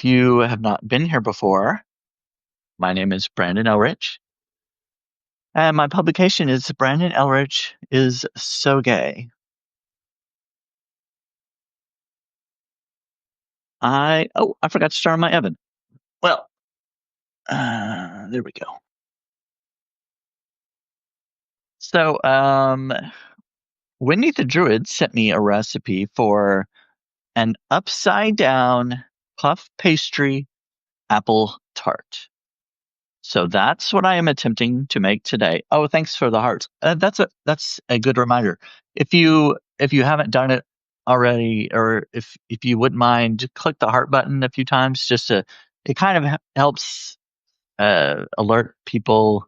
you have not been here before, my name is Brandon Elrich, and my publication is Brandon Elrich is So Gay. I forgot to start on my oven. Well, there we go. So, Wendy the Druid sent me a recipe for an upside down puff pastry apple tart. So that's what I am attempting to make today. Oh, thanks for the heart. That's a good reminder. If you haven't done it already, or if you wouldn't mind, click the heart button a few times. It kind of helps alert people.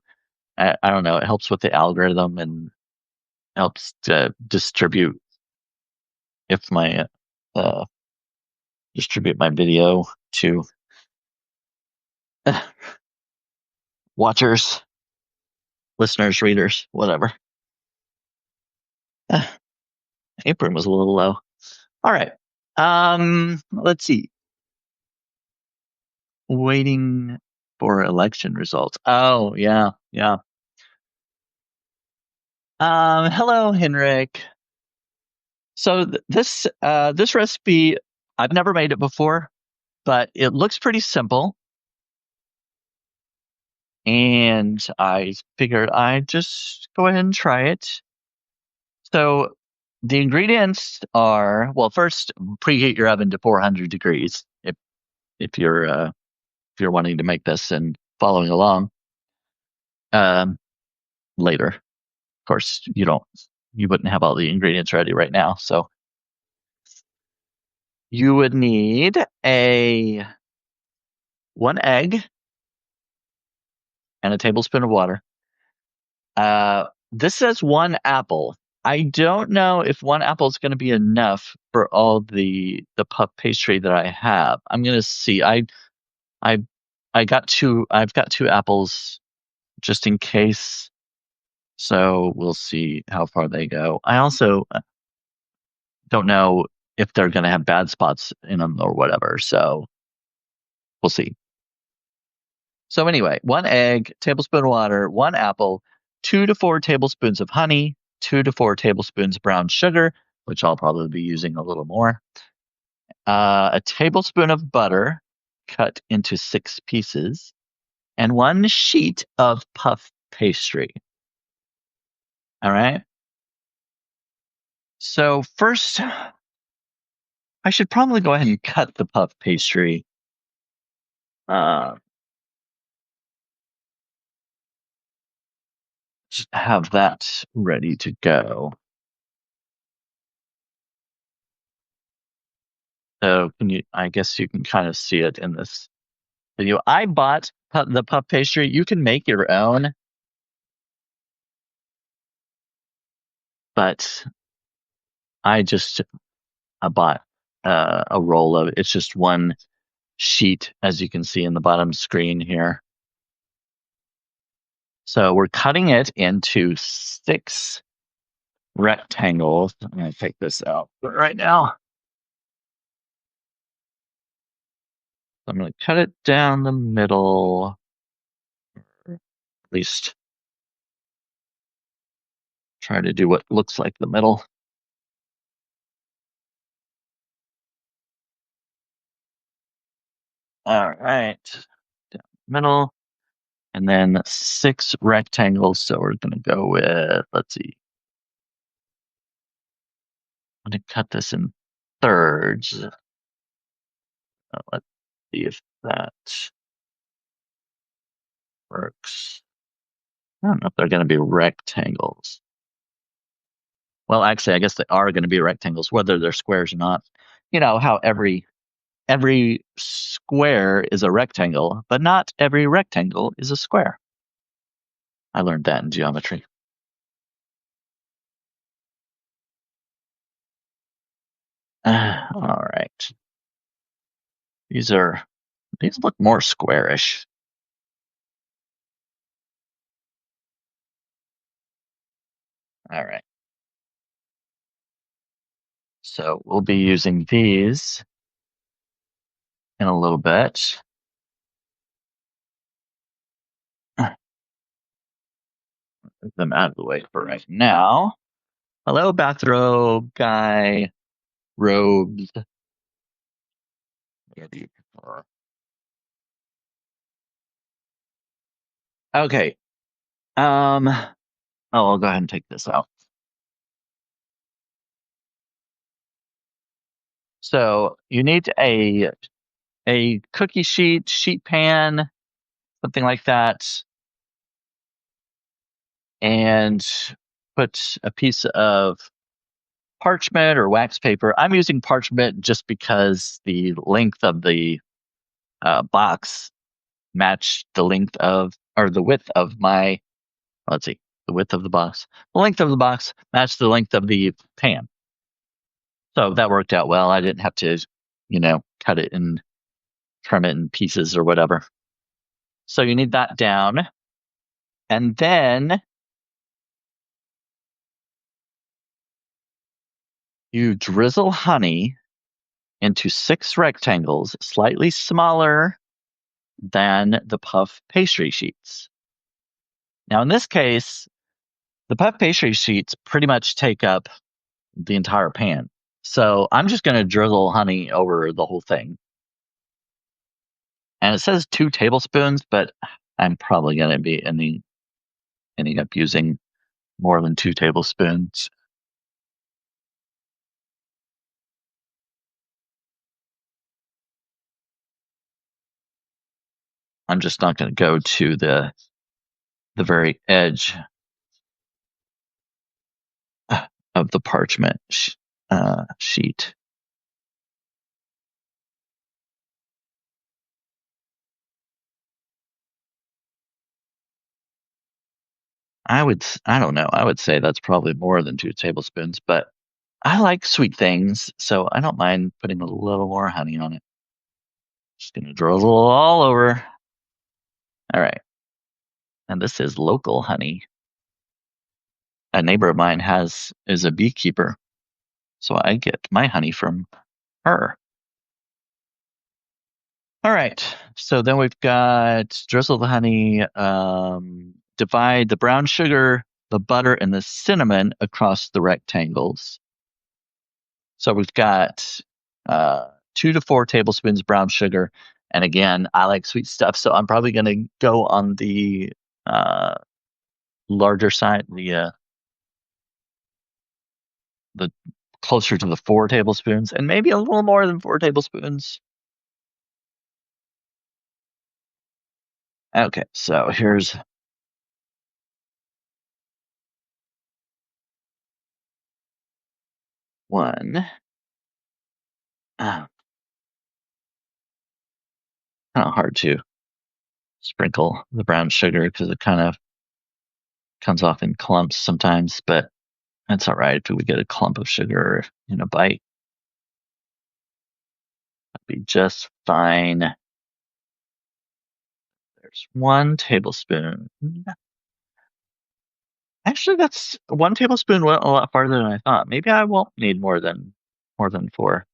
I don't know. It helps with the algorithm and helps to if my uh, distribute my video to watchers, listeners, readers, whatever. Apron was a little low. All right. Let's see. Waiting for election results. Oh, yeah, yeah. Hello, Henrik. So this recipe, I've never made it before, but it looks pretty simple, and I figured I'd just go ahead and try it. So the ingredients are, well, first preheat your oven to 400 degrees if you're wanting to make this and following along. Um, Later. Of course, you wouldn't have all the ingredients ready right now. So you would need a one egg and a tablespoon of water. This says one apple. I don't know if one apple is going to be enough for all the puff pastry that I have. I'm going to see. I I got two. I've got two apples just in case. So we'll see how far they go. I also don't know if they're going to have bad spots in them or whatever. So we'll see. So anyway, one egg, tablespoon of water, one apple, 2 to 4 tablespoons of honey, 2 to 4 tablespoons brown sugar, which I'll probably be using a little more, a tablespoon of butter cut into 6 pieces, and one sheet of puff pastry. All right. So first, I should probably go ahead and cut the puff pastry. Uh, just have that ready to go. So I guess you can kind of see it in this video. I bought the puff pastry. You can make your own, but I bought a roll of it. It's just one sheet, as you can see in the bottom screen here. So we're cutting it into 6 rectangles. I'm going to take this out right now. I'm going to cut it down the middle, at least try to do what looks like the middle. All right, down the middle, and then 6 rectangles. So we're going to go with, let's see, I'm going to cut this in thirds. Let's see if that works. I don't know if they're going to be rectangles. Well, actually, I guess they are going to be rectangles, whether they're squares or not. You know how every square is a rectangle, but not every rectangle is a square. I learned that in geometry. All right. These look more squarish. All right. So we'll be using these in a little bit. Get them out of the way for right now. Hello, bathrobe guy, robes. What do you prefer? Okay. Oh, I'll go ahead and take this out. So you need a cookie sheet pan, something like that, and put a piece of parchment or wax paper. I'm using parchment just because the length of the box matched the length of, or the width of my, let's see, the width of the box. The length of the box matched the length of the pan. So that worked out well. I didn't have to, cut it and trim it in pieces or whatever. So you need that down. And then you drizzle honey into 6 rectangles, slightly smaller than the puff pastry sheets. Now, in this case, the puff pastry sheets pretty much take up the entire pan. So I'm just going to drizzle honey over the whole thing. And it says 2 tablespoons, but I'm probably going to be ending up using more than 2 tablespoons. I'm just not going to go to the very edge of the parchment sheet. I don't know. I would say that's probably more than 2 tablespoons, but I like sweet things, so I don't mind putting a little more honey on it. Just gonna drizzle all over. All right. And this is local honey. A neighbor of mine is a beekeeper, so I get my honey from her. All right. So then we've got drizzle the honey, divide the brown sugar, the butter, and the cinnamon across the rectangles. So we've got 2 to 4 tablespoons brown sugar. And again, I like sweet stuff, so I'm probably going to go on the uh, larger side, the closer to the 4 tablespoons, and maybe a little more than 4 tablespoons. Okay, so here's one. Kind of hard to sprinkle the brown sugar because it kind of comes off in clumps sometimes, but that's all right if we get a clump of sugar in a bite. That'd be just fine. There's 1 tablespoon. Actually, that's 1 tablespoon went a lot farther than I thought. Maybe I won't need more than 4.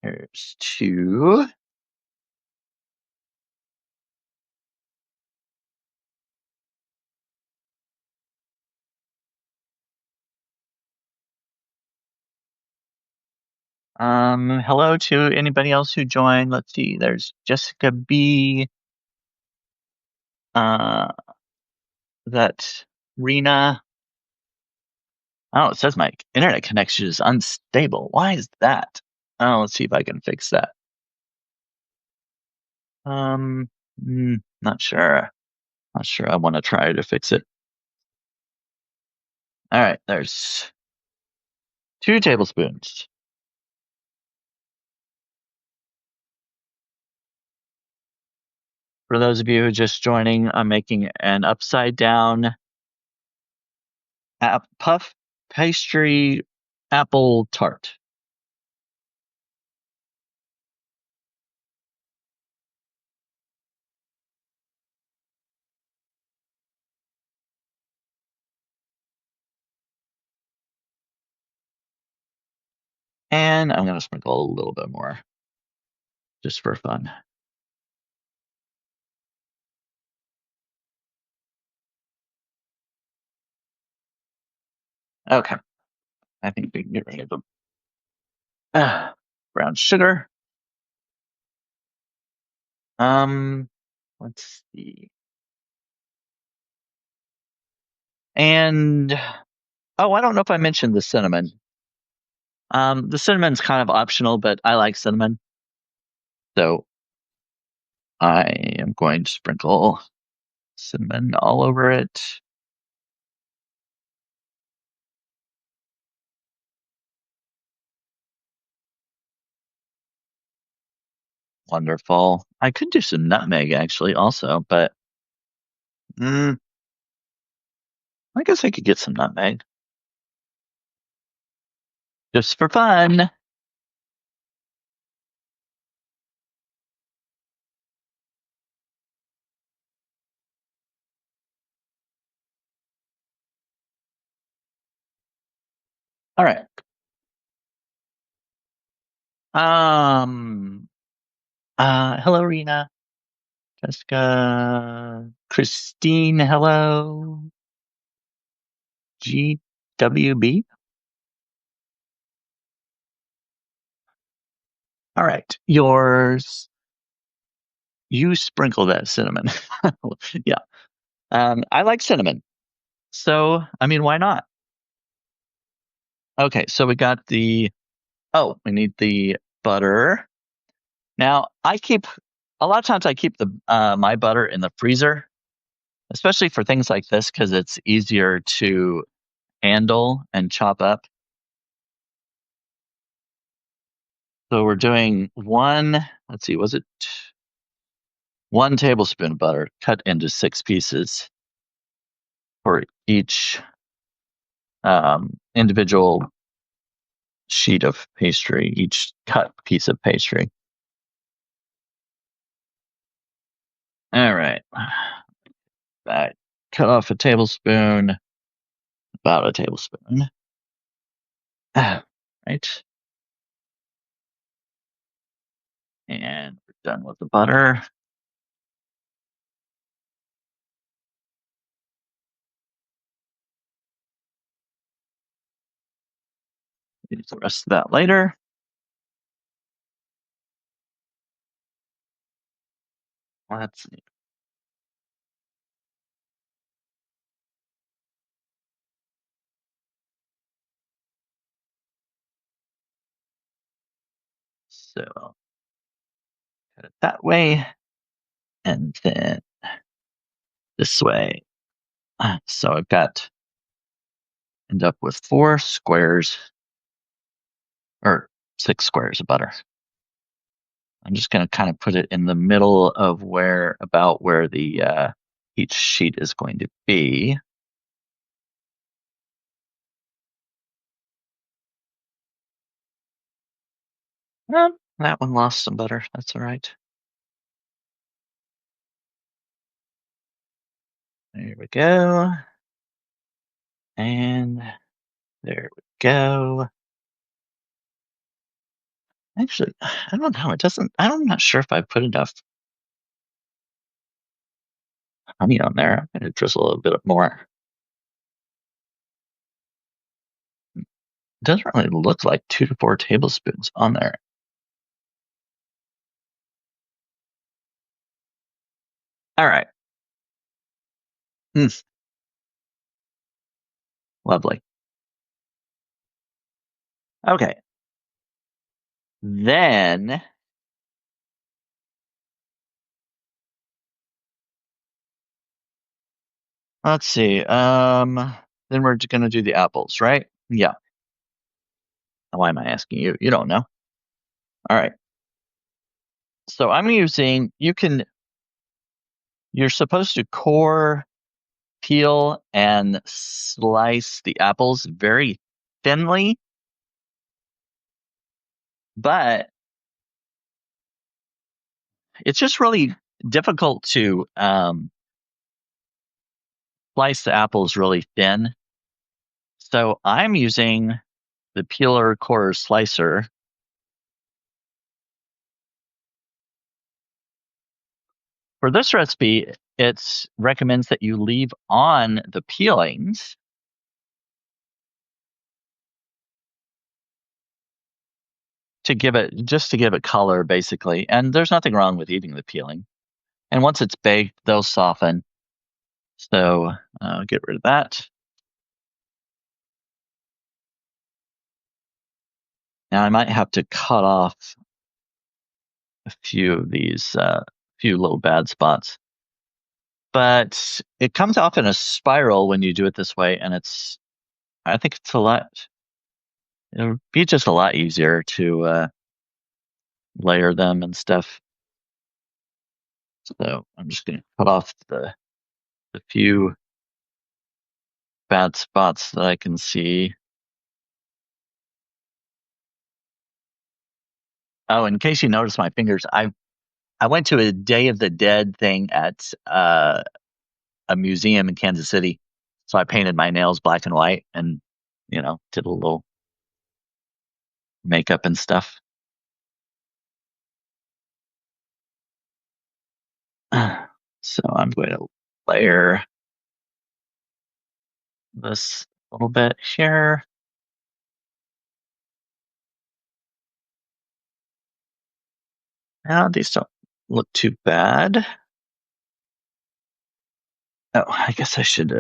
There's 2. Hello to anybody else who joined. Let's see. There's Jessica B. Uh, that Rena. Oh, it says my internet connection is unstable. Why is that? Oh, let's see if I can fix that. Um, not sure. Not sure. I want to try to fix it. All right, there's 2 tablespoons. For those of you who are just joining, I'm making an upside down puff pastry apple tart. And I'm going to sprinkle a little bit more just for fun. Okay. I think we can get rid of the brown sugar. Um, let's see. And oh, I don't know if I mentioned the cinnamon. The cinnamon's kind of optional, but I like cinnamon. So I am going to sprinkle cinnamon all over it. Wonderful. I could do some nutmeg actually also, but mm, I guess I could get some nutmeg just for fun. All right. Um. Hello, Rena. Jessica. Christine. Hello. GWB. All right. Yours. You sprinkle that cinnamon. Yeah. I like cinnamon. So, I mean, why not? Okay, so we got we need the butter. Now, a lot of times I keep the my butter in the freezer, especially for things like this because it's easier to handle and chop up. So we're doing let's see, was it 1 tablespoon of butter cut into 6 pieces for each individual sheet of pastry, each cut piece of pastry. All right. I cut off a tablespoon, about a tablespoon. Right. And we're done with the butter. Use the rest of that later. Let's see. So cut it that way and then this way. So I've got end up with 4 squares or 6 squares of butter. I'm just going to kind of put it in the middle of about where the each sheet is going to be. That one lost some butter. That's all right. There we go. And there we go. Actually, I don't know. It doesn't, I'm not sure if I put enough honey on there. I'm going to drizzle a little bit more. It doesn't really look like 2 to 4 tablespoons on there. All right. Mm, lovely. Okay. Then let's see. Then we're going to do the apples, right? Yeah. Why am I asking you? You don't know. All right. So you're supposed to core, peel, and slice the apples very thinly, but it's just really difficult to slice the apples really thin. So I'm using the peeler core slicer. For this recipe, it recommends that you leave on the peelings to give it color, basically. And there's nothing wrong with eating the peeling. And once it's baked, they'll soften. So get rid of that. Now I might have to cut off a few of these, few little bad spots. But it comes off in a spiral when you do it this way, and I think it'll be just a lot easier to layer them and stuff. So I'm just going to cut off the few bad spots that I can see. Oh, in case you notice my fingers, I went to a Day of the Dead thing at a museum in Kansas City. So I painted my nails black and white and, did a little makeup and stuff. So I'm going to layer this a little bit here. Now these don't look too bad. Oh, I guess I should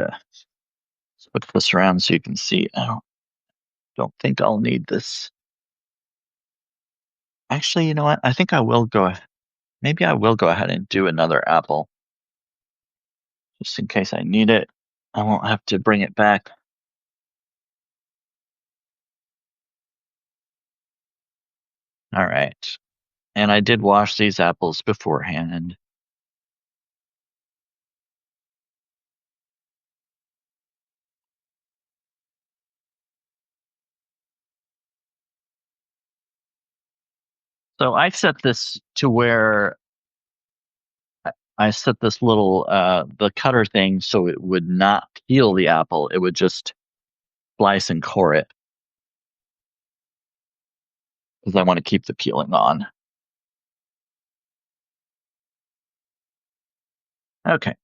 switch this around so you can see. I don't think I'll need this. Actually, you know what? I think I will go. Maybe I will go ahead and do another apple just in case I need it. I won't have to bring it back. All right. And I did wash these apples beforehand. So I set this to where I set this little the cutter thing so it would not peel the apple. It would just slice and core it because I want to keep the peeling on. Okay.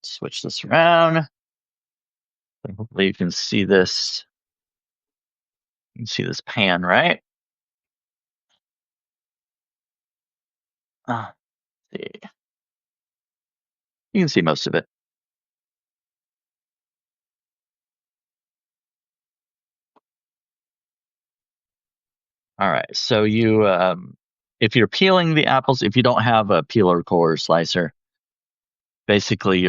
Switch this around. So hopefully you can see this. You can see this pan, right? See. You can see most of it. All right. So if you're peeling the apples, if you don't have a peeler core slicer, basically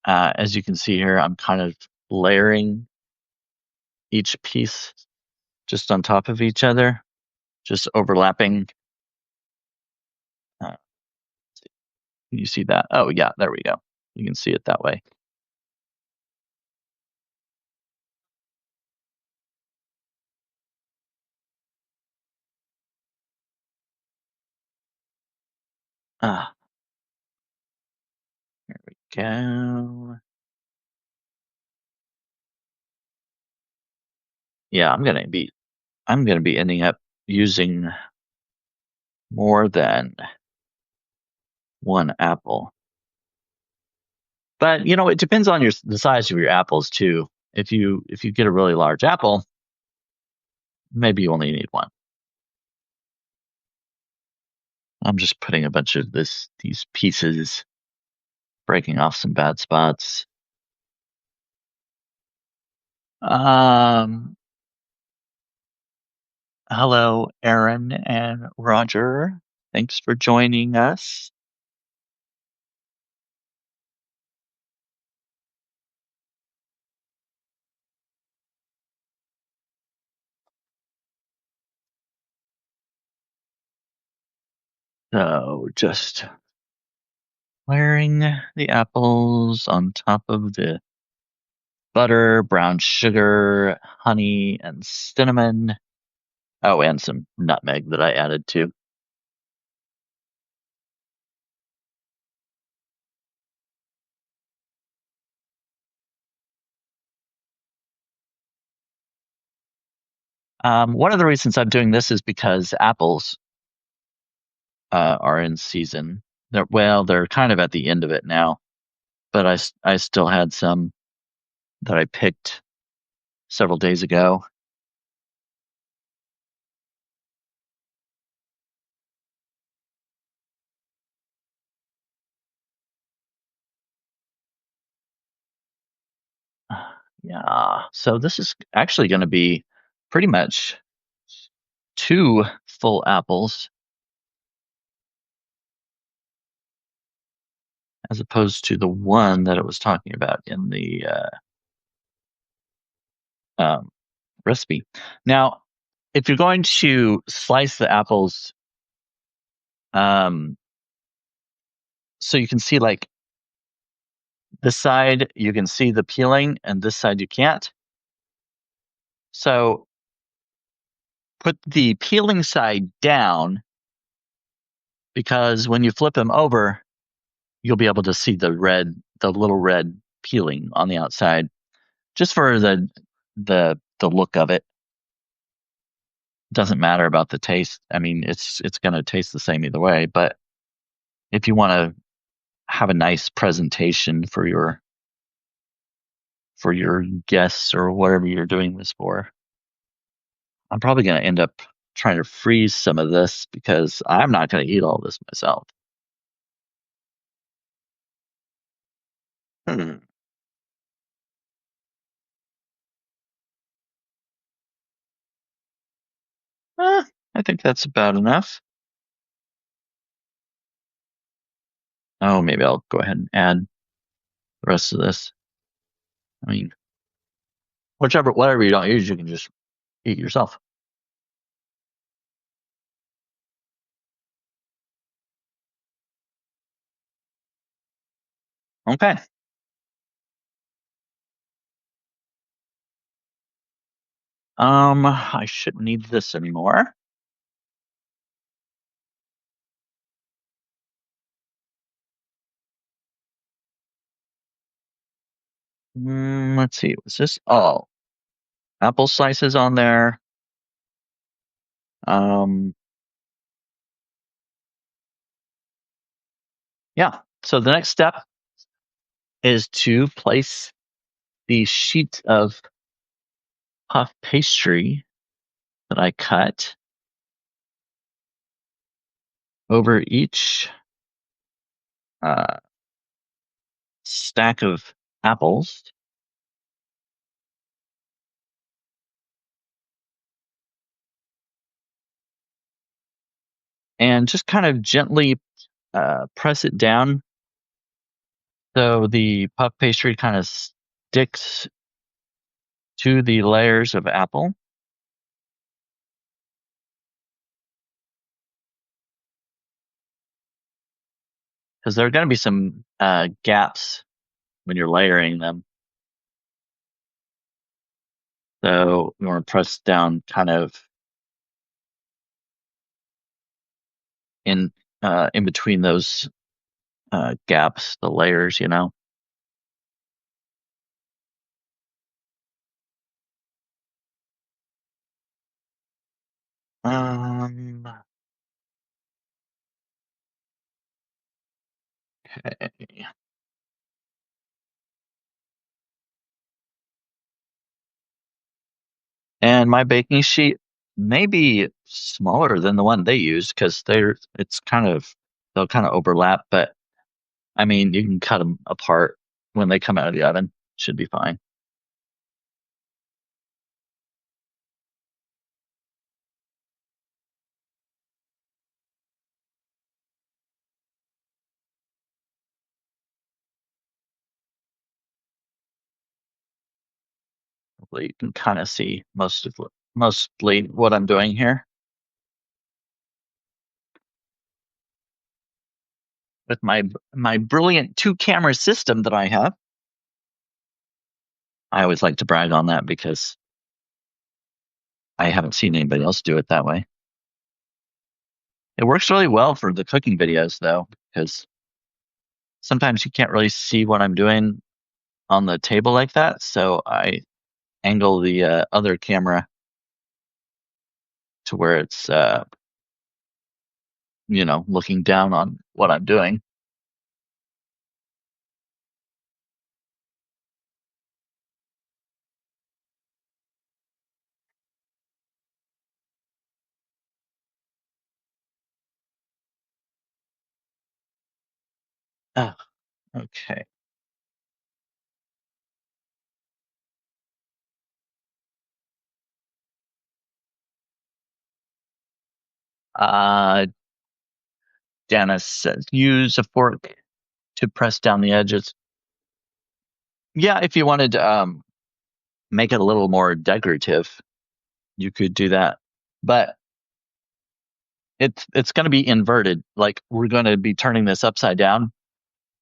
as you can see here, I'm kind of layering each piece just on top of each other, just overlapping. Uh, can you see that? Oh yeah, there we go. You can see it that way. Ah, there we go. Yeah, I'm gonna be ending up using more than one apple. But it depends on the size of your apples too. If you get a really large apple, maybe you only need one. I'm just putting a bunch of these pieces, breaking off some bad spots. Um, Hello, Aaron and Roger. Thanks for joining us. So just layering the apples on top of the butter, brown sugar, honey, and cinnamon. Oh, and some nutmeg that I added too. One of the reasons I'm doing this is because apples are in season. They're kind of at the end of it now, but I still had some that I picked several days ago. Yeah, so this is actually going to be pretty much two full apples as opposed to the one that it was talking about in the um, recipe. Now, if you're going to slice the apples, um, so you can see like this side, you can see the peeling, and this side you can't. So put the peeling side down because when you flip them over, you'll be able to see the little red peeling on the outside, just for the look of it. Doesn't matter about the taste. I mean, it's going to taste the same either way. But if you want to have a nice presentation for your guests or whatever you're doing this for, I'm probably going to end up trying to freeze some of this because I'm not going to eat all this myself. Hmm. I think that's about enough. Oh, maybe I'll go ahead and add the rest of this. I mean, whatever you don't use, you can just eat yourself. Okay. I shouldn't need this anymore. Let's see. Was this? Oh, apple slices on there. Um, yeah. So the next step is to place the sheet of puff pastry that I cut over each uh, stack of apples, and just kind of gently press it down so the puff pastry kind of sticks to the layers of apple, because there are going to be some gaps when you're layering them. So you want to press down kind of in in between those gaps, the layers, you know. Um, okay. And my baking sheet may be smaller than the one they use because they'll kind of overlap, but I mean, you can cut them apart when they come out of the oven. Should be fine. Hopefully you can kind of see mostly what I'm doing here with my brilliant two camera system that I have. I always like to brag on that because I haven't seen anybody else do it that way. It works really well for the cooking videos though, because sometimes you can't really see what I'm doing on the table like that. So I angle the other camera to where it's looking down on what I'm doing. Oh, okay. Uh, Dennis says use a fork to press down the edges. Yeah, if you wanted to make it a little more decorative, you could do that. But it's going to be inverted. Like we're going to be turning this upside down,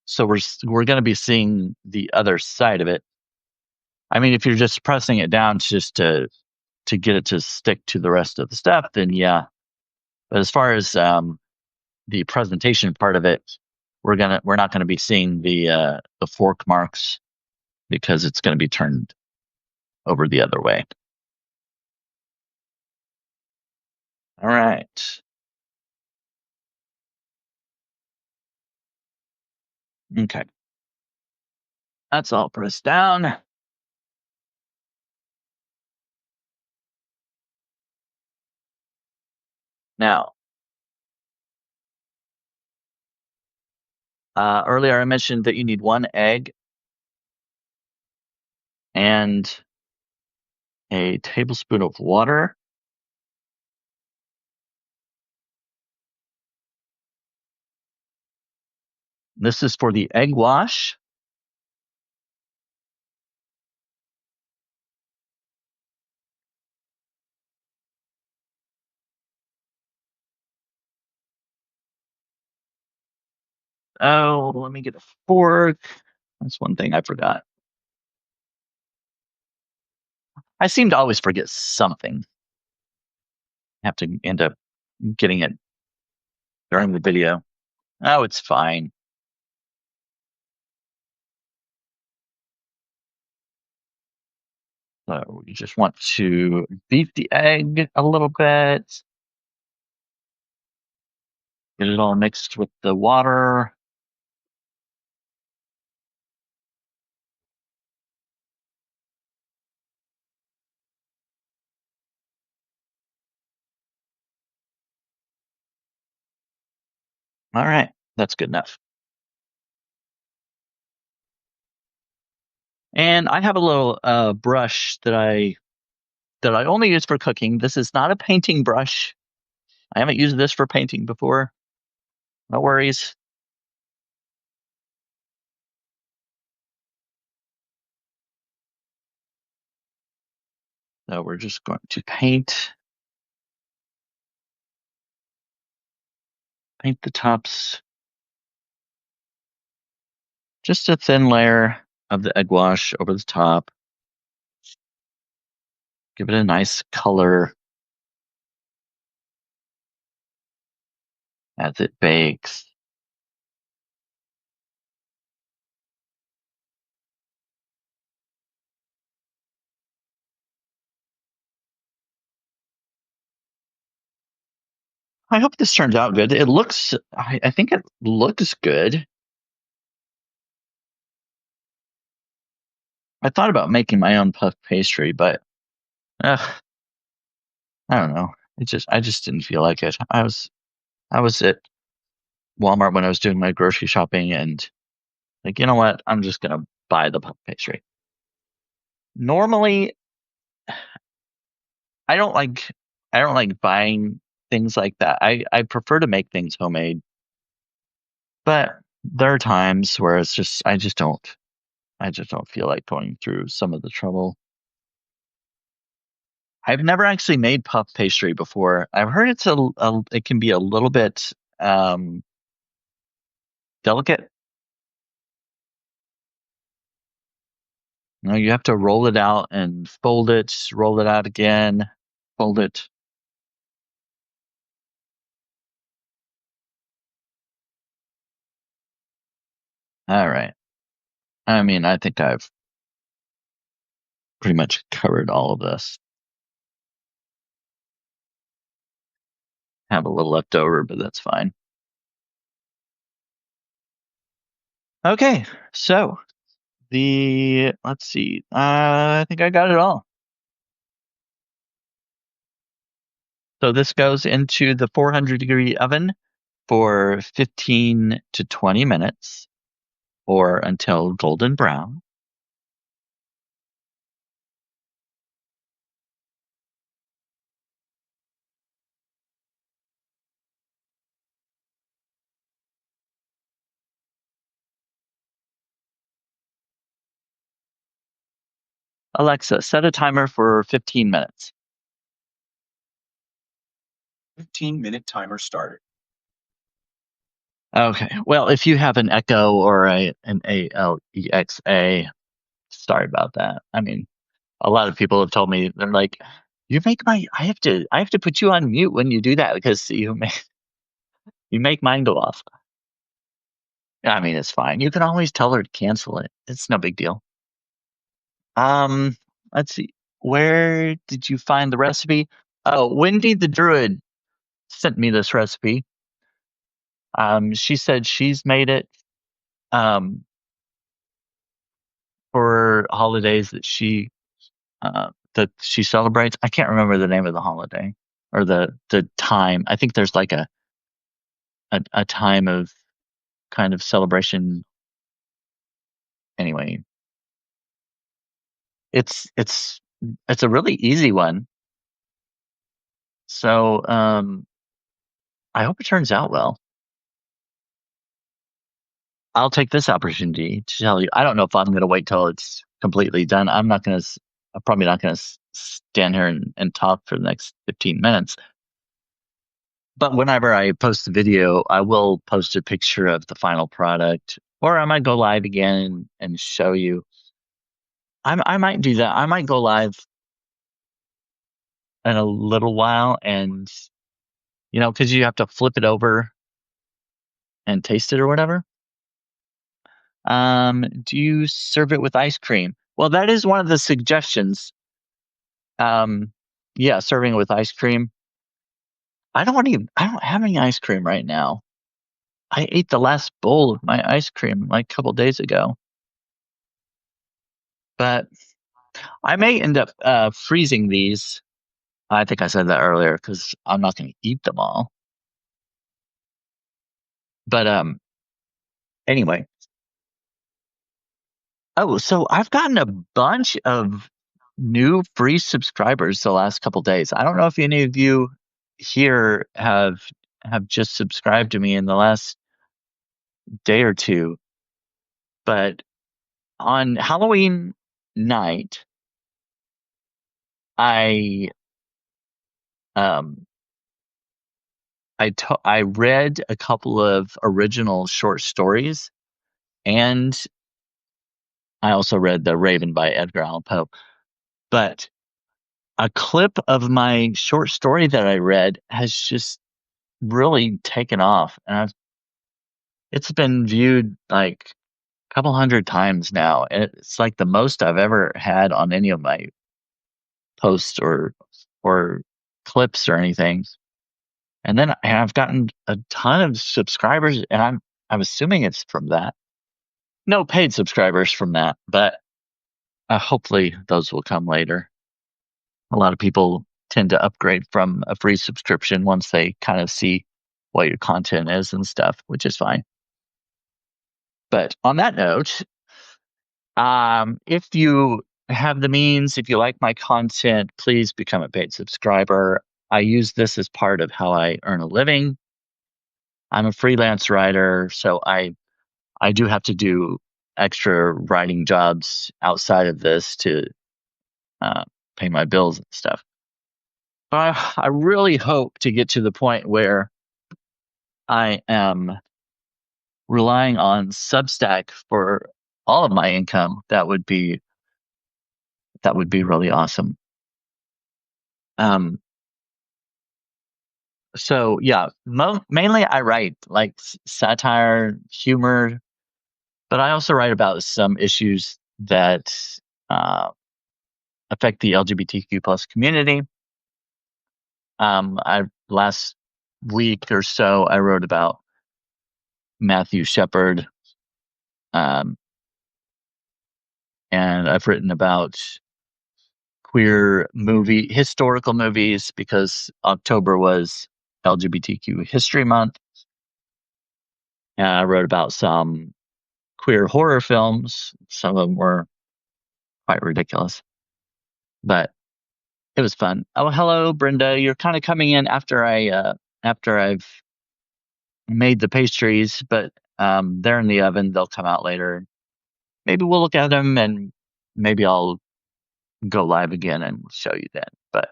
so we're going to be seeing the other side of it. I mean, if you're just pressing it down just to get it to stick to the rest of the stuff, then yeah. But as far as the presentation part of it, we're not gonna be seeing the fork marks because it's gonna be turned over the other way. All right. Okay. That's all pressed down. Now, earlier I mentioned that you need one egg and a tablespoon of water. This is for the egg wash. Oh, let me get a fork. That's one thing I forgot. I seem to always forget something. I have to end up getting it during the video. Oh, it's fine. So you just want to beat the egg a little bit, get it all mixed with the water. All right, that's good enough. And I have a little brush that I only use for cooking. This is not a painting brush. I haven't used this for painting before. No worries. So we're just going to paint the tops, just a thin layer of the egg wash over the top. Give it a nice color as it bakes. I hope this turns out good. I think it looks good. I thought about making my own puff pastry, but I don't know. I just didn't feel like it. I was at Walmart when I was doing my grocery shopping and like, you know what? I'm just gonna buy the puff pastry. Normally, I don't like I don't like buying things like that. I prefer to make things homemade, but there are times where it's just I just don't feel like going through some of the trouble. I've never actually made puff pastry before. I've heard it can be a little bit delicate. You know, you have to roll it out and fold it, roll it out again, fold it. All right. I mean, I think I've pretty much covered all of this. have a little left over, but that's fine. Okay, so let's see. I think I got it all. So this goes into the 400-degree oven for 15 to 20 minutes or until golden brown. Alexa, set a timer for 15 minutes. 15-minute timer started. Okay. Well, if you have an Echo or an Alexa, sorry about that. I mean, a lot of people have told me they're like, "You make my I have to put you on mute when you do that because you make mine go off." I mean, it's fine. You can always tell her to cancel it. It's no big deal. Um, let's see. Where did you find the recipe? Oh, Wendy the Druid sent me this recipe. She said she's made it um for holidays that she celebrates. I can't remember the name of the holiday or the time. I think there's like a time of kind of celebration. Anyway, it's it's it's a really easy one. So I hope it turns out well. I'll take this opportunity to tell you. I don't know if I'm going to wait till it's completely done. I'm not going to. I'm probably not going to stand here and talk for the next 15 minutes. But whenever I post the video, I will post a picture of the final product, or I might go live again and show you. I might do that. I might go live in a little while, and because you have to flip it over and taste it or whatever. Do you serve it with ice cream? Well, that is one of the suggestions. Yeah, serving it with ice cream. I don't have any ice cream right now. I ate the last bowl of my ice cream like a couple days ago, but I may end up freezing these. I think I said that earlier because I'm not going to eat them all. But anyway. Oh, so I've gotten a bunch of new free subscribers the last couple days. I don't know if any of you here have just subscribed to me in the last day or two, but on Halloween night, I um I read a couple of original short stories, and I also read The Raven by Edgar Allan Poe. But a clip of my short story that I read has just really taken off, and it's been viewed like a couple hundred times now. And it's like the most I've ever had on any of my posts or clips or anything. And then I've gotten a ton of subscribers, and I'm assuming it's from that. No paid subscribers from that, but hopefully those will come later. A lot of people tend to upgrade from a free subscription once they kind of see what your content is and stuff, which is fine. But on that note, if you have the means, if you like my content, please become a paid subscriber. I use this as part of how I earn a living. I'm a freelance writer, so I do have to do extra writing jobs outside of this to uh, pay my bills and stuff. But I really hope to get to the point where I am relying on Substack for all of my income. That would be really awesome. Um, so yeah, mainly I write like satire, humor, but I also write about some issues that uh, affect the LGBTQ plus community. I last week or so, I wrote about Matthew Shepard, um, and I've written about queer historical movies because October was LGBTQ History Month. And I wrote about some queer horror films. Some of them were quite ridiculous, but it was fun. Oh, hello, Brenda. You're kind of coming in after I've made the pastries, but they're in the oven. They'll come out later. Maybe we'll look at them, and maybe I'll go live again and show you then. But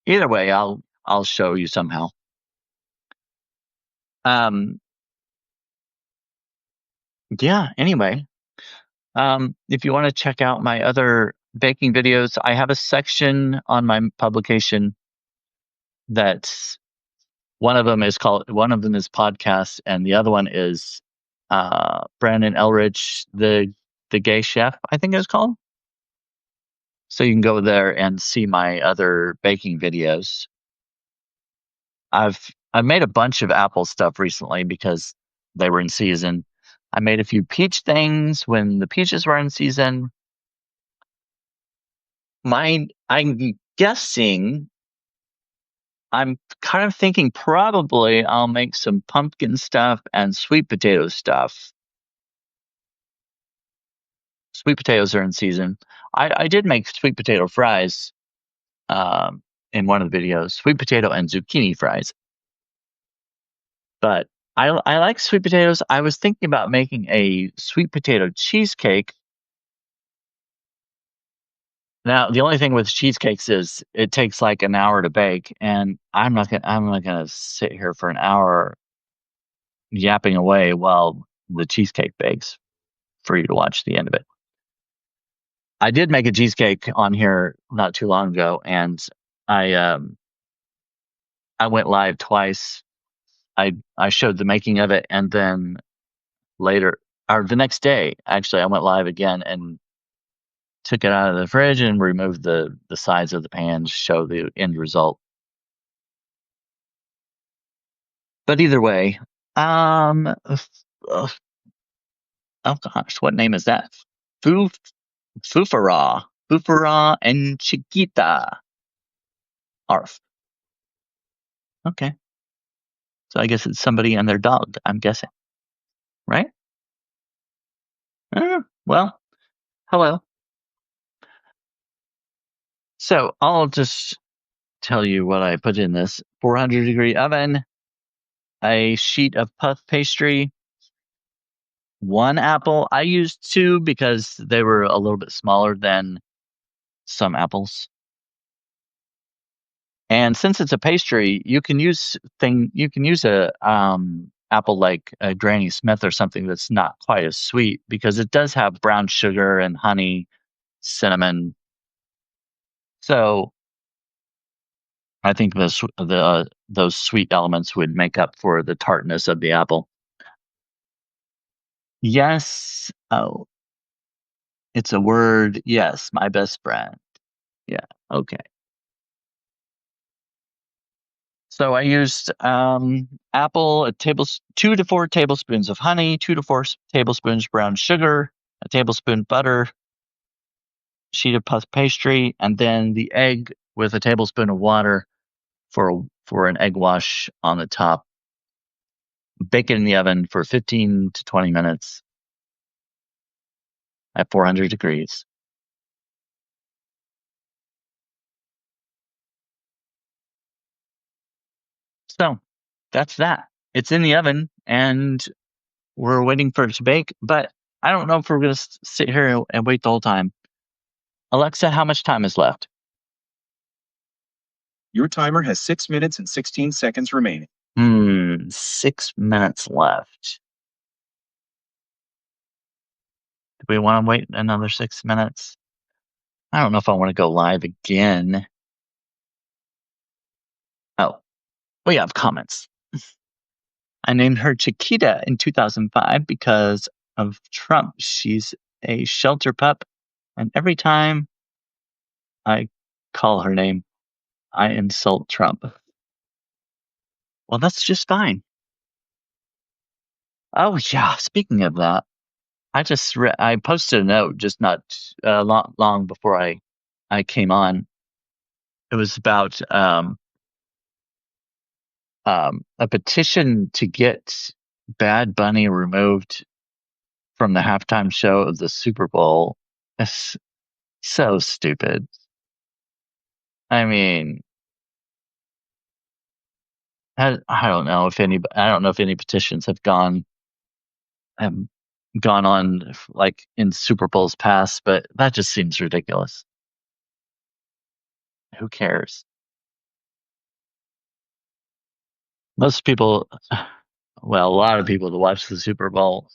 either way, I'll show you somehow. Um, yeah. Anyway, if you want to check out my other baking videos, I have a section on my publication that's one of them is podcast, and the other one is Brandon Elrich, the gay chef, I think it's called. So you can go there and see my other baking videos. I've made a bunch of apple stuff recently because they were in season. I made a few peach things when the peaches were in season. I'm guessing, I'm kind of thinking probably I'll make some pumpkin stuff and sweet potato stuff. Sweet potatoes are in season. I did make sweet potato fries um, in one of the videos, sweet potato and zucchini fries. But I like sweet potatoes. I was thinking about making a sweet potato cheesecake. Now, the only thing with cheesecakes is it takes like an hour to bake, and I'm not gonna sit here for an hour yapping away while the cheesecake bakes for you to watch the end of it. I did make a cheesecake on here not too long ago, and I um I went live twice. I showed the making of it, and then later, or the next day, actually, I went live again and took it out of the fridge and removed the sides of the pan to show the end result. But either way, oh gosh, what name is that? Fu Fufara and Chiquita. Arf. Okay, so I guess it's somebody and their dog. I'm guessing, right? Well, hello. So I'll just tell you what I put in this 400-degree oven, a sheet of puff pastry, one apple. I used two because they were a little bit smaller than some apples. And since it's a pastry, you can use a apple like a Granny Smith or something that's not quite as sweet because it does have brown sugar and honey, cinnamon. So I think those sweet elements would make up for the tartness of the apple. Yes. Oh, it's a word. Yes, my best friend. Yeah. Okay. So I used apple, 2 to 4 tablespoons of honey, 2 to 4 tablespoons brown sugar, a tablespoon butter, sheet of puff pastry, and then the egg with a tablespoon of water for an egg wash on the top. Bake it in the oven for 15 to 20 minutes at 400 degrees. So that's that. It's in the oven and we're waiting for it to bake, but I don't know if we're going to sit here and wait the whole time. Alexa, how much time is left? Your timer has 6 minutes and 16 seconds remaining. 6 minutes left. Do we want to wait another 6 minutes? I don't know if I want to go live again. Oh, we have comments. I named her Chiquita in 2005 because of Trump. She's a shelter pup, and every time I call her name, I insult Trump. Well, that's just fine. Oh yeah. Speaking of that, I posted a note just not long before I came on. It was about a petition to get Bad Bunny removed from the halftime show of the Super Bowl. It's so stupid. I mean, I don't know if any petitions have gone on like in Super Bowls past, but that just seems ridiculous. Who cares? Most people, well, a lot of people that watch the Super Bowl,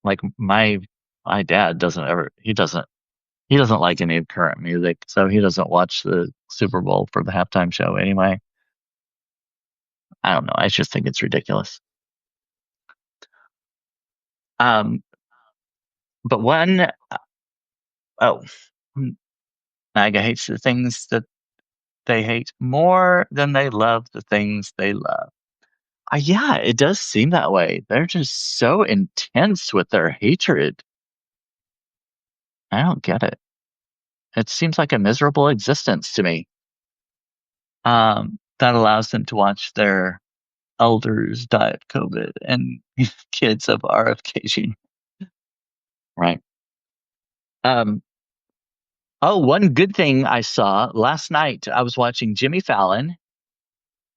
like my dad he doesn't like any current music, so he doesn't watch the Super Bowl for the halftime show anyway. I don't know. I just think it's ridiculous. Um, but oh, MAGA hates the things that they hate more than they love the things they love. Yeah, it does seem that way. They're just so intense with their hatred. I don't get it. It seems like a miserable existence to me. That allows them to watch their elders die of COVID and kids of RFK. Right. Um, oh, one good thing I saw last night, I was watching Jimmy Fallon,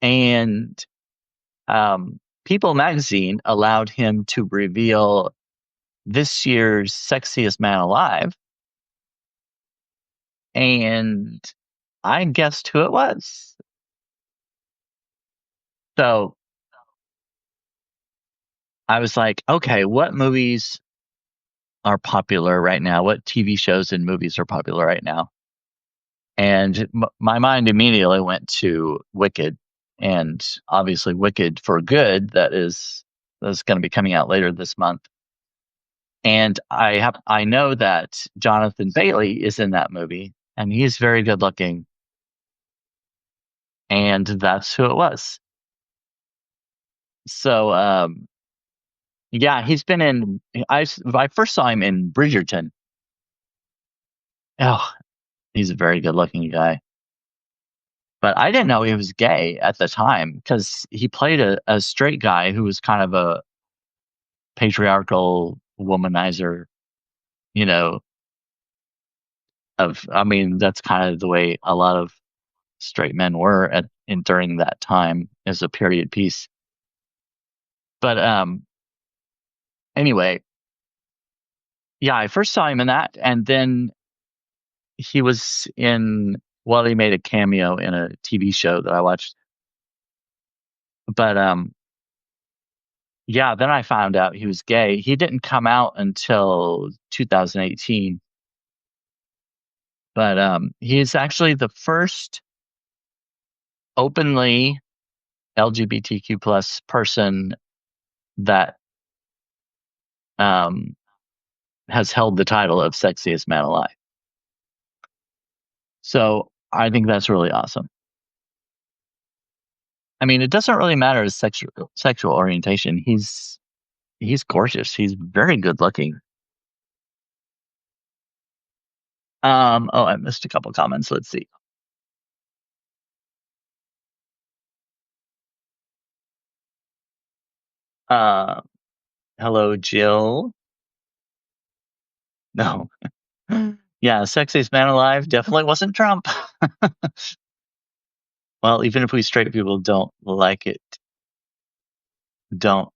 and People magazine allowed him to reveal this year's sexiest man alive. And I guessed who it was. So I was like, okay, what movies are popular right now? What TV shows and movies are popular right now? And my mind immediately went to Wicked, and obviously Wicked for Good that's going to be coming out later this month. And I know that Jonathan Bailey is in that movie, and he's very good looking, and that's who it was. So yeah, he's been in. I first saw him in Bridgerton. Oh, he's a very good looking guy. But I didn't know he was gay at the time because he played a straight guy who was kind of a patriarchal womanizer, you know, I mean, that's kind of the way a lot of straight men were during that time as a period piece. But anyway, yeah, I first saw him in that, and then he was in well, he made a cameo in a TV show that I watched. But yeah, then I found out he was gay. He didn't come out until 2018. But he's actually the first openly LGBTQ plus person that um, has held the title of sexiest man alive. So I think that's really awesome. I mean, it doesn't really matter his sexual orientation. He's gorgeous. He's very good looking. Oh, I missed a couple comments. Let's see. Uh, hello, Jill. No. Yeah, sexiest man alive definitely wasn't Trump. Well, even if we straight people don't like it, don't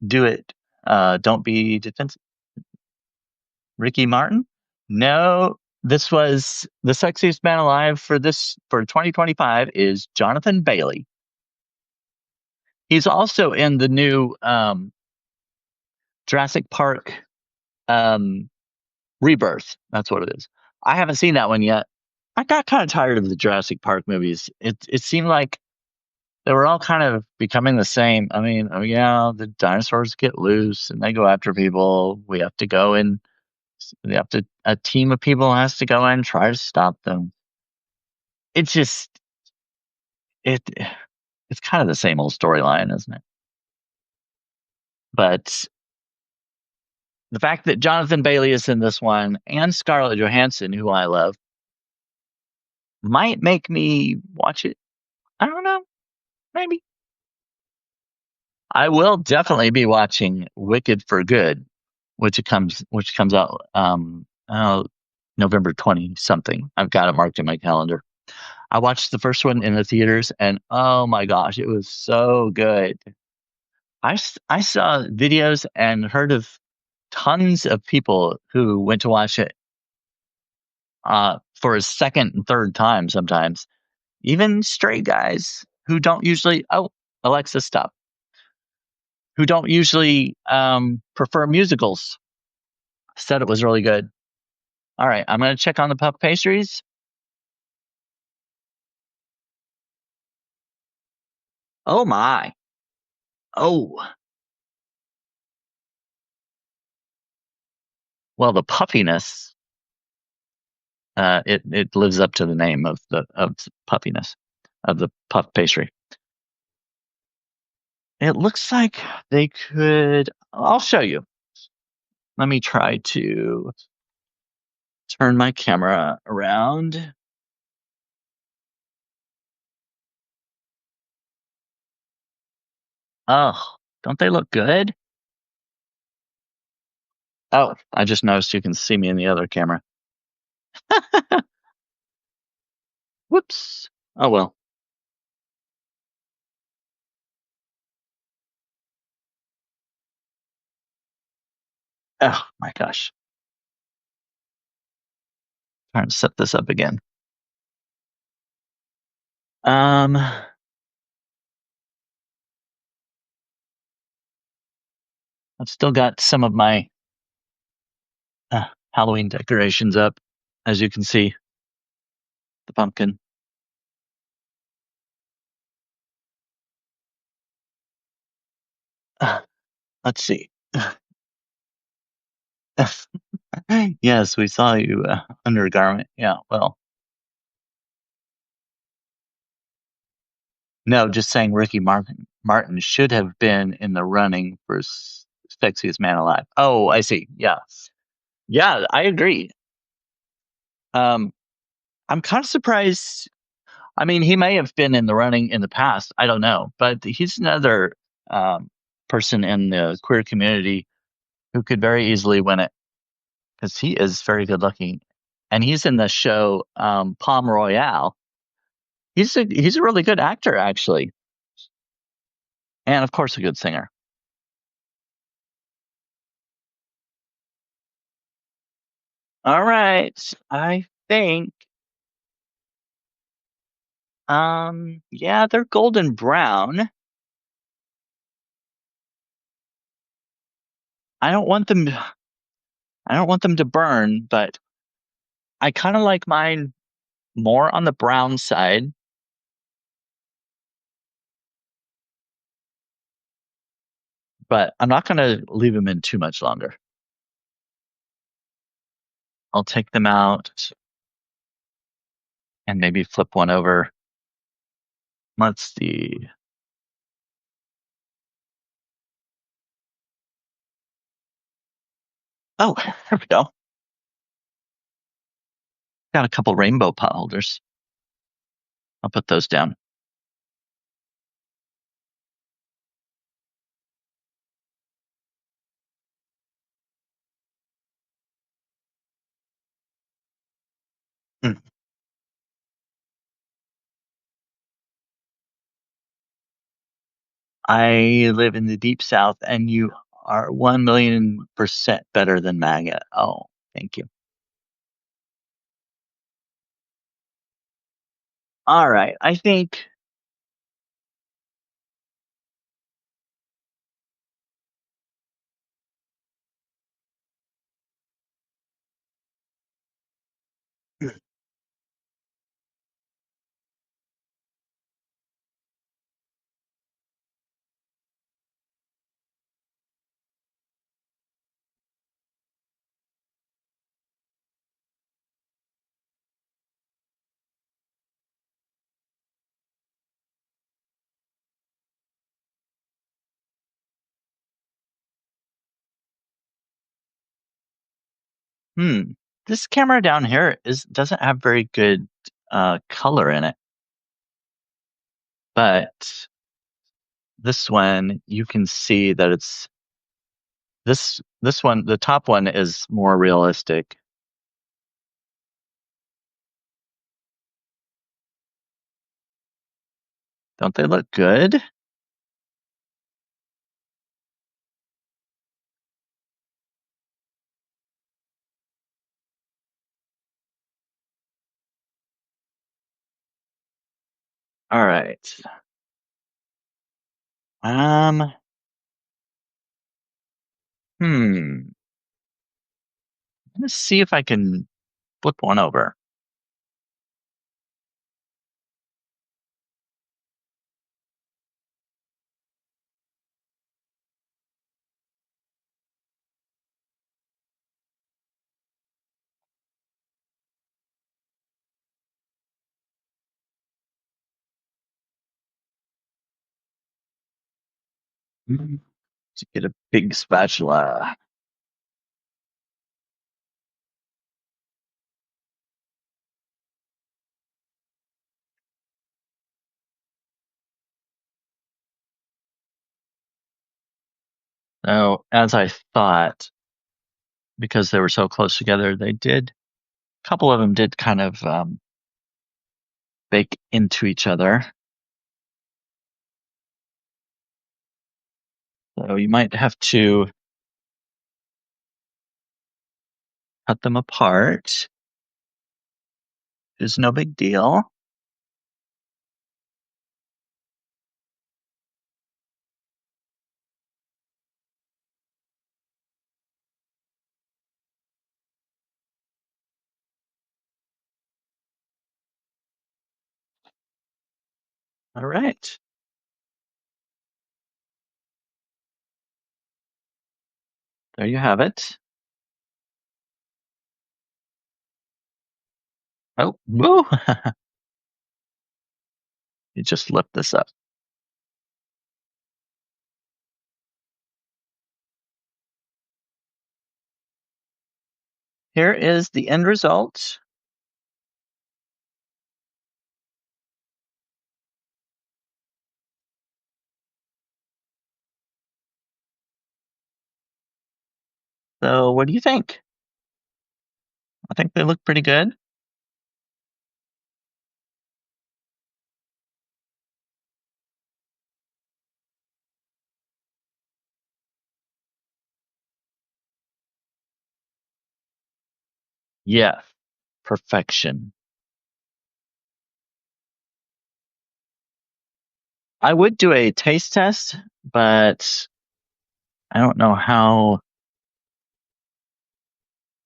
do it. Don't be defensive. Ricky Martin? No, this was the sexiest man alive for 2025 is Jonathan Bailey. He's also in the new Jurassic Park um, Rebirth. That's what it is. I haven't seen that one yet. I got kind of tired of the Jurassic Park movies. It seemed like they were all kind of becoming the same. I mean, oh yeah, the dinosaurs get loose and they go after people. A team of people has to go in and try to stop them. It's just it. it's kind of the same old storyline, isn't it? But the fact that Jonathan Bailey is in this one and Scarlett Johansson, who I love, might make me watch it. I don't know. Maybe. I will definitely be watching Wicked for Good, which comes out November 20 something. I've got it marked in my calendar. I watched the first one in the theaters and oh my gosh, it was so good. I saw videos and heard of tons of people who went to watch it for a second and third time sometimes. Even straight guys who don't usually, oh, Alexa, stop, who don't usually prefer musicals said it was really good. All right, I'm going to check on the puff pastries. Oh my. Oh, well, the puffiness, it lives up to the name of the puffiness of the puff pastry. It looks like they could. I'll show you. Let me try to turn my camera around. Oh, don't they look good? Oh, I just noticed you can see me in the other camera. Whoops. Oh well. Oh my gosh. Trying to set this up again. I've still got some of my Halloween decorations up, as you can see, the pumpkin. Uh, let's see. Yes, we saw you undergarment. Yeah, well, no, just saying Ricky Martin should have been in the running for sexiest man alive. Oh, I see. Yeah. Yeah, I agree. Um, I'm kind of surprised. I mean, he may have been in the running in the past. I don't know, but he's another um, person in the queer community who could very easily win it because he is very good looking, and he's in the show Palm Royale. He's a really good actor actually, and of course a good singer. All right, I think yeah, they're golden brown. I don't want them. I don't want them to burn, but I kind of like mine more on the brown side. But I'm not going to leave them in too much longer. I'll take them out and maybe flip one over. Let's see. Oh, there we go. Got a couple rainbow pot holders. I'll put those down. Mm. I live in the deep south, and you are 1,000,000% better than MAGA. Oh, thank you. All right. I think Hmm. This camera down here doesn't have very good color in it, but this one you can see that it's this one, the top one is more realistic. Don't they look good? All right. Um, hmm. Let's see if I can flip one over. To get a big spatula. So, as I thought, because they were so close together, a couple of them did kind of bake into each other. So you might have to cut them apart. It's no big deal. All right. There you have it. Oh, woo! You just lift this up. Here is the end result. So, what do you think? I think they look pretty good. Yeah, perfection. I would do a taste test, but I don't know how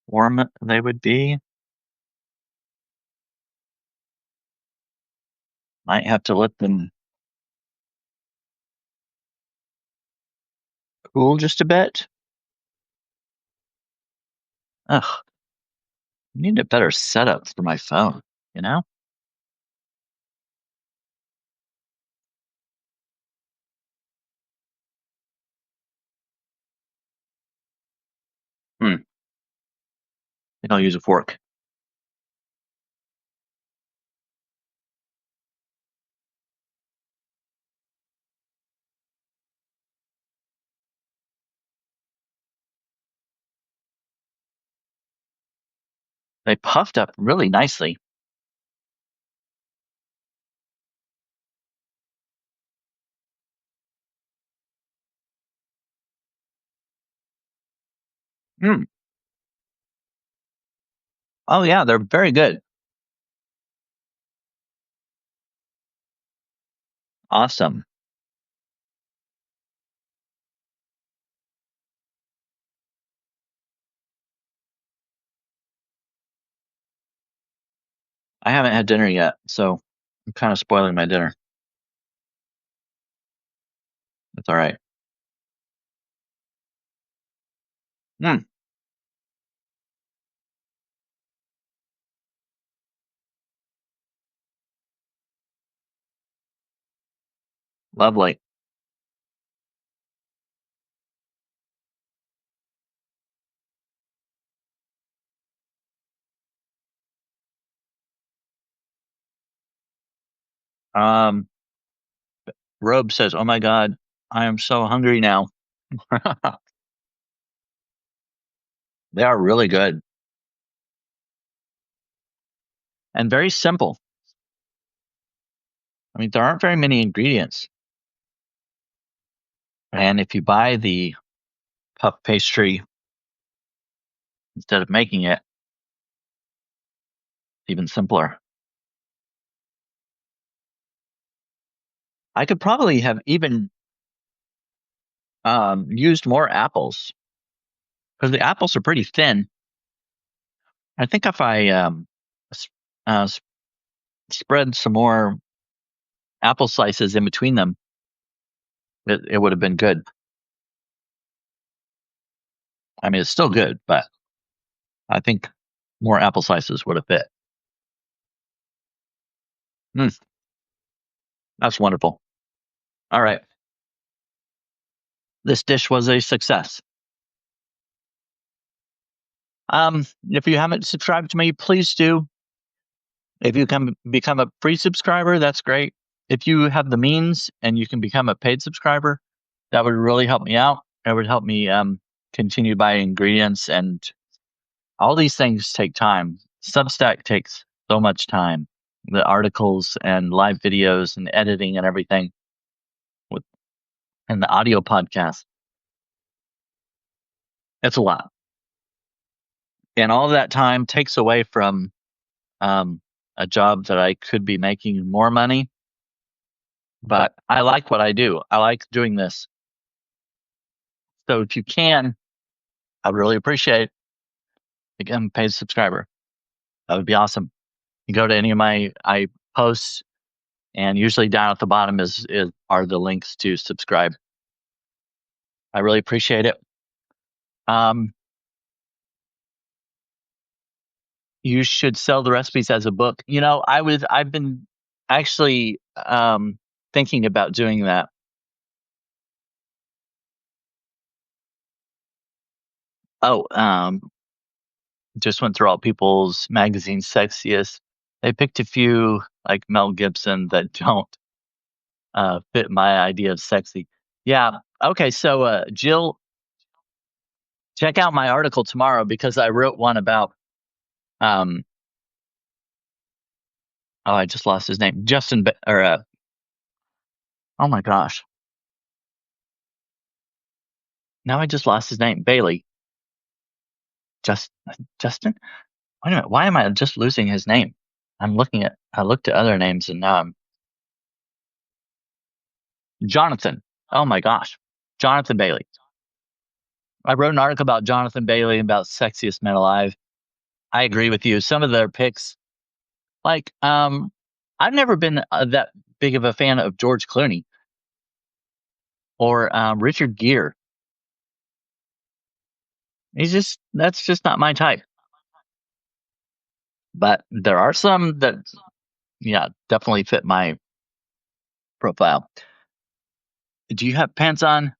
warm they would be. Might have to let them cool just a bit. Ugh, I need a better setup for my phone, you know? I think I'll use a fork. They puffed up really nicely. Mm. Oh yeah, they're very good. Awesome. I haven't had dinner yet, so I'm kind of spoiling my dinner. That's all right. Mm, lovely. Um, Robe says, "Oh my God, I am so hungry now." They are really good and very simple. I mean, there aren't very many ingredients. And if you buy the puff pastry instead of making it, it's even simpler. I could probably have even used more apples because the apples are pretty thin. I think if I s- uh, s- spread some more apple slices in between them, it would have been good. I mean, it's still good, but I think more apple slices would have fit. Mm, that's wonderful. All right. This dish was a success. If you haven't subscribed to me, please do. If you can become a free subscriber, that's great. If you have the means and you can become a paid subscriber, that would really help me out. It would help me continue buying ingredients, and all these things take time. Substack takes so much time. The articles and live videos and editing and everything with and the audio podcast. It's a lot. And all of that time takes away from um, a job that I could be making more money. But I like what I do. I like doing this. So if you can, I'd really appreciate become a paid subscriber. That would be awesome. You go to any of my I posts, and usually down at the bottom is are the links to subscribe. I really appreciate it. Um, you should sell the recipes as a book. I've been actually thinking about doing that. Oh, just went through all people's magazine sexiest. They picked a few like Mel Gibson that don't fit my idea of sexy. Yeah. Okay. So, Jill, check out my article tomorrow because I wrote one about, um, oh, I just lost his name. Oh my gosh. Now I just lost his name. Bailey. Just, Justin? Wait a minute. Why am I just losing his name? I looked at other names and now I'm Jonathan. Oh my gosh. Jonathan Bailey. I wrote an article about Jonathan Bailey about sexiest men alive. I agree with you. Some of their picks, like, I've never been that big of a fan of George Clooney or Richard Gere. That's just not my type. But there are some that, yeah, definitely fit my profile. Do you have pants on?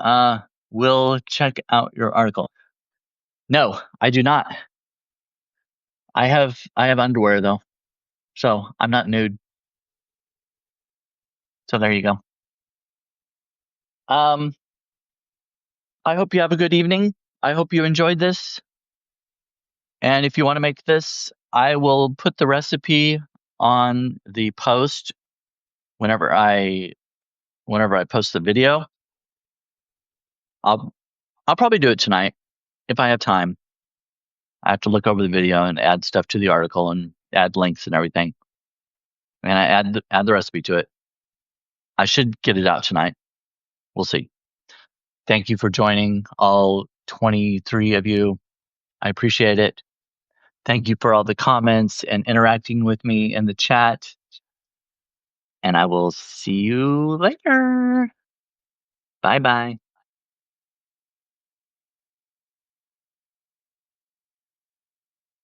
Uh, we'll check out your article. No, I do not. I have underwear though, so I'm not nude. So there you go. Um, I hope you have a good evening. I hope you enjoyed this. And if you want to make this, I will put the recipe on the post whenever I post the video. I'll I'll probably do it tonight if I have time. I have to look over the video and add stuff to the article and add links and everything. And I add the recipe to it. I should get it out tonight. We'll see. Thank you for joining, all 23 of you. I appreciate it. Thank you for all the comments and interacting with me in the chat. And I will see you later. Bye bye.